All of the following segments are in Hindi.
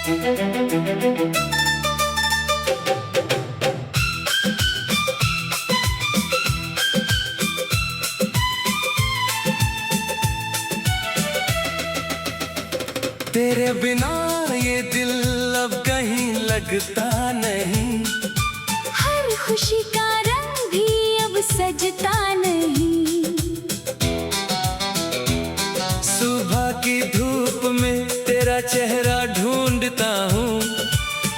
तेरे बिना ये दिल अब कहीं लगता नहीं, हर खुशी का रंग भी अब सजता नहीं। सुबह की धूप में तेरा चेहरा ढूंढता हूँ,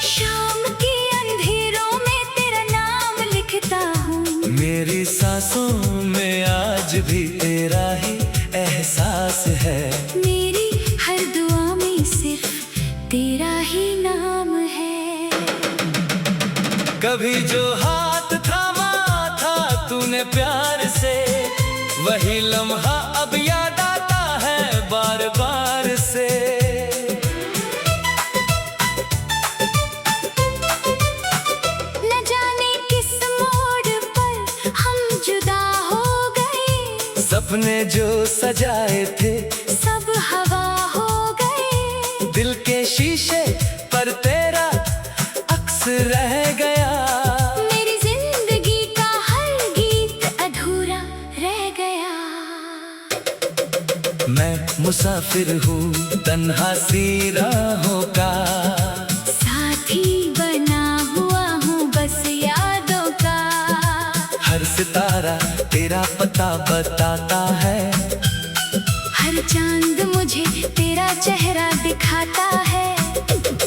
शाम के अंधेरों में तेरा नाम लिखता हूँ। मेरी सांसों में आज भी तेरा ही एहसास है, मेरी हर दुआ में सिर्फ तेरा ही नाम है। कभी जो हाथ थामा था तूने प्यार से, वही लम्हा अब याद आता है बार बार से। न जाने किस मोड़ पर हम जुदा हो गए, सपने जो सजाए थे सब हवा हो गए। दिल के शीशे पर तेरा अक्स रह गया, मेरी जिंदगी का हर गीत अधूरा रह गया। मैं मुसाफिर हूँ तन्हा सी राहों का, साथी बना हुआ हूँ बस यादों का। हर सितारा तेरा पता बताता है, हर चांद मुझे तेरा चेहरा दिखाता है।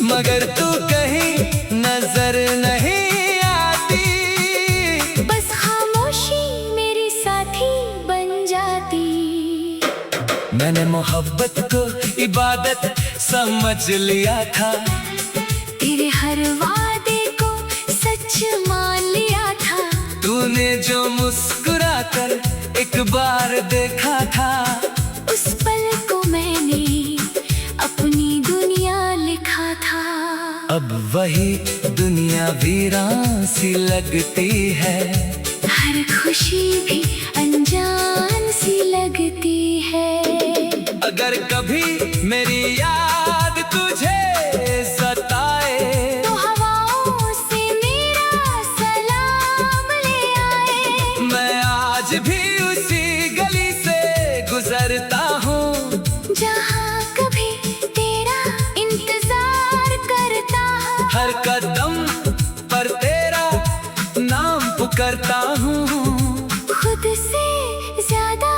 मगर तू कहीं नजर नहीं आती, बस खामोशी मेरी साथी बन जाती। मैंने मोहब्बत को इबादत समझ लिया था, तेरे हर वादे को सच मान लिया था। तूने जो मुस्कुरा कर एक बार देखा था, उस पल को मैंने अपनी दुनिया लिखा था। अब वही दुनिया वीरान सी लगती है, हर खुशी भी अनजान सी लगती है। अगर कभी मेरी याद तुझे सताए, तो हवाओं से मेरा सलाम ले आए। मैं आज भी उसी गली से गुजरता हूँ, जहाँ कभी तेरा इंतजार करता हूँ। हर कदम पर तेरा नाम पुकारता हूँ। खुद से ज्यादा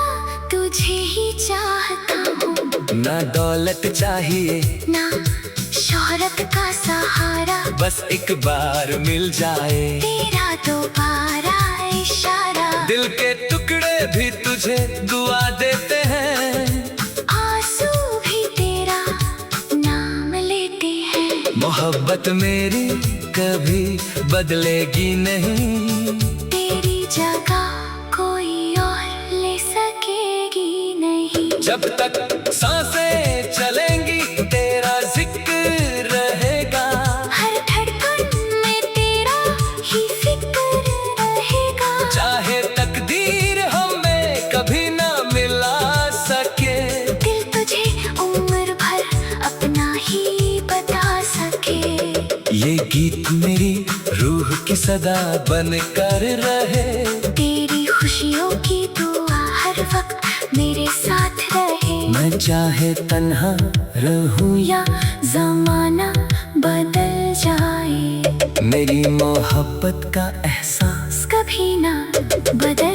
तुझे ही चाहता हूँ। ना दौलत चाहिए ना शोहरत का सहारा, बस एक बार मिल जाए तेरा दोबारा इशारा। दिल के टुकड़े भी तुझे दुआ देते हैं, आंसू भी तेरा नाम लेते हैं। मोहब्बत मेरी कभी बदलेगी नहीं, तेरी जगह कोई और ले सकेगी नहीं। जब तक सांसें चलेंगी तेरा जिक्र रहेगा, हर धड़कन में तेरा ही फिक्र रहेगा। चाहे तकदीर हमें कभी ना मिला सके, दिल तुझे उम्र भर अपना ही बता सके। ये गीत मेरी रूह की सदा बन कर रहे, तेरी खुशियों की दुआ हर वक्त मेरे साथ रहे। मैं चाहे तन्हा रहूं या जमाना बदल जाए, मेरी मोहब्बत का एहसास कभी ना बदल